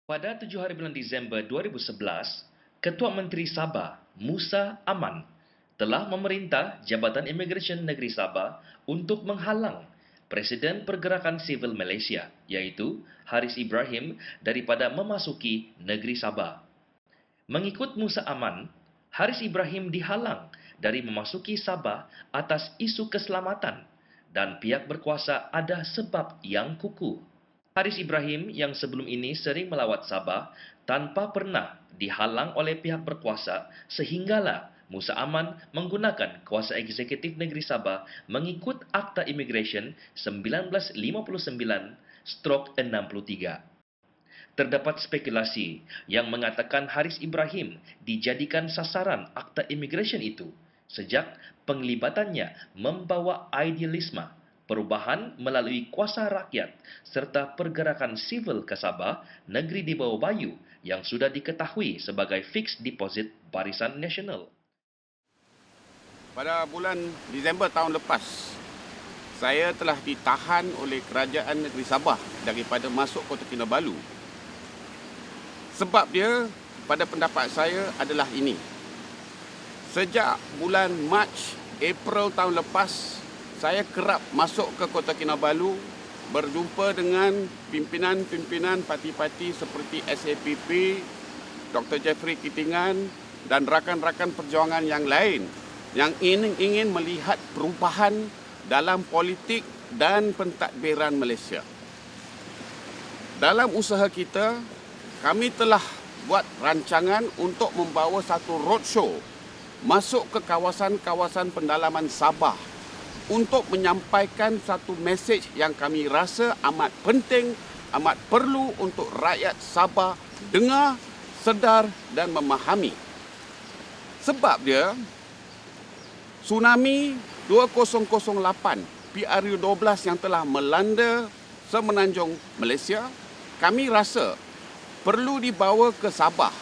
Pada 7 hari bulan Disember 2011, Ketua Menteri Sabah, Musa Aman, telah memerintah Jabatan Imigresen Negeri Sabah untuk menghalang Presiden Pergerakan Sivil Malaysia, iaitu Haris Ibrahim, daripada memasuki negeri Sabah. Mengikut Musa Aman, Haris Ibrahim dihalang dari memasuki Sabah atas isu keselamatan dan pihak berkuasa ada sebab yang kukuh. Haris Ibrahim yang sebelum ini sering melawat Sabah tanpa pernah dihalang oleh pihak berkuasa sehinggalah Musa Aman menggunakan kuasa eksekutif negeri Sabah mengikut Akta Immigration 1959/63. Terdapat spekulasi yang mengatakan Haris Ibrahim dijadikan sasaran Akta Immigration itu sejak penglibatannya membawa idealisme perubahan melalui kuasa rakyat serta pergerakan sivil ke Sabah, negeri di bawah Bayu yang sudah diketahui sebagai fixed deposit Barisan Nasional. Pada bulan Disember tahun lepas, saya telah ditahan oleh Kerajaan Negeri Sabah daripada masuk Kota Kinabalu. Sebab dia, pada pendapat saya adalah ini. Sejak bulan Mac, April tahun lepas, saya kerap masuk ke Kota Kinabalu berjumpa dengan pimpinan-pimpinan parti-parti seperti SAPP, Dr. Jeffrey Kitingan dan rakan-rakan perjuangan yang lain yang ingin melihat perubahan dalam politik dan pentadbiran Malaysia. Dalam usaha kita, kami telah buat rancangan untuk membawa satu roadshow masuk ke kawasan-kawasan pendalaman Sabah untuk menyampaikan satu mesej yang kami rasa amat penting, amat perlu untuk rakyat Sabah dengar, sedar dan memahami. Sebab dia, tsunami 2008 PRU12 yang telah melanda semenanjung Malaysia, kami rasa perlu dibawa ke Sabah.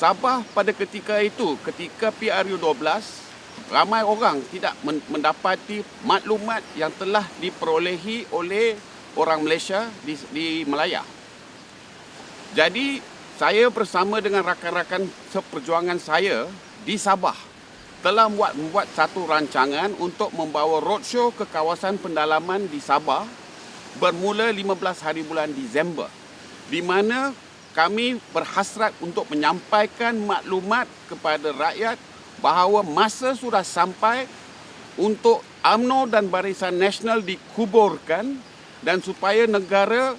Sabah pada ketika itu, ketika PRU12, ramai orang tidak mendapati maklumat yang telah diperolehi oleh orang Malaysia di Melaya. Jadi, saya bersama dengan rakan-rakan seperjuangan saya di Sabah telah membuat satu rancangan untuk membawa roadshow ke kawasan pendalaman di Sabah bermula 15 hari bulan Disember, di mana kami berhasrat untuk menyampaikan maklumat kepada rakyat bahawa masa sudah sampai untuk UMNO dan Barisan Nasional dikuburkan dan supaya negara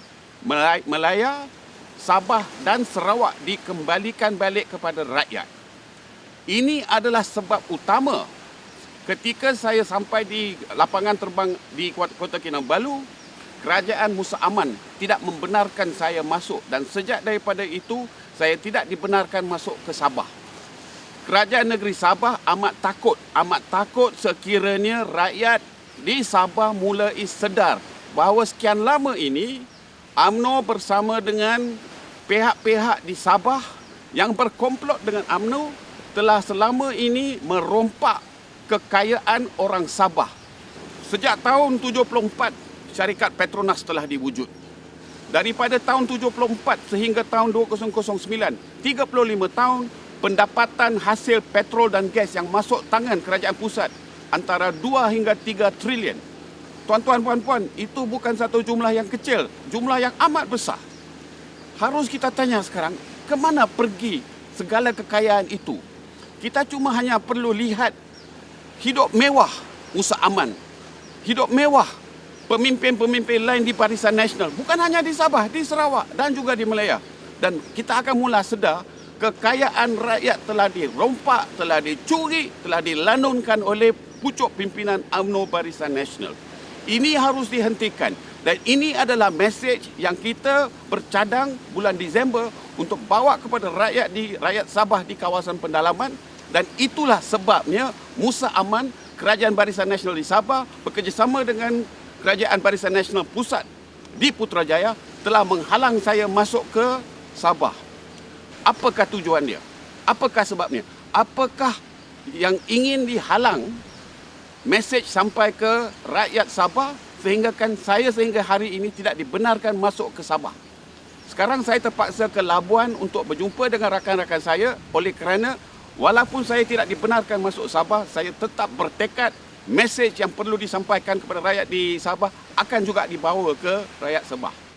Melaya, Sabah dan Sarawak dikembalikan balik kepada rakyat. Ini adalah sebab utama ketika saya sampai di lapangan terbang di Kota Kinabalu, Kerajaan Musa Aman tidak membenarkan saya masuk dan sejak daripada itu saya tidak dibenarkan masuk ke Sabah. Kerajaan Negeri Sabah amat takut sekiranya rakyat di Sabah mulai sedar bahawa sekian lama ini UMNO bersama dengan pihak-pihak di Sabah yang berkomplot dengan UMNO telah selama ini merompak kekayaan orang Sabah. Sejak tahun 74, syarikat Petronas telah diwujud. Daripada tahun 74 sehingga tahun 2009, 35 tahun, pendapatan hasil petrol dan gas yang masuk tangan kerajaan pusat antara 2 hingga 3 trilion. Tuan-tuan, puan-puan, itu bukan satu jumlah yang kecil, jumlah yang amat besar. Harus kita tanya sekarang, ke mana pergi segala kekayaan itu? Kita cuma hanya perlu lihat hidup mewah Musa Aman, hidup mewah pemimpin-pemimpin lain di Barisan Nasional, bukan hanya di Sabah, di Sarawak dan juga di Melaya. Dan kita akan mula sedar kekayaan rakyat telah dirompak, telah dicuri, telah dilanunkan oleh pucuk pimpinan UMNO Barisan Nasional. Ini harus dihentikan dan ini adalah mesej yang kita bercadang bulan Disember untuk bawa kepada rakyat Sabah di kawasan pendalaman, dan itulah sebabnya Musa Aman, Kerajaan Barisan Nasional di Sabah bekerjasama dengan Kerajaan Barisan Nasional Pusat di Putrajaya telah menghalang saya masuk ke Sabah. Apakah tujuan dia? Apakah sebabnya? Apakah yang ingin dihalang mesej sampai ke rakyat Sabah sehingga hari ini tidak dibenarkan masuk ke Sabah? Sekarang saya terpaksa ke Labuan untuk berjumpa dengan rakan-rakan saya oleh kerana walaupun saya tidak dibenarkan masuk Sabah, saya tetap bertekad mesej yang perlu disampaikan kepada rakyat di Sabah akan juga dibawa ke rakyat Sabah.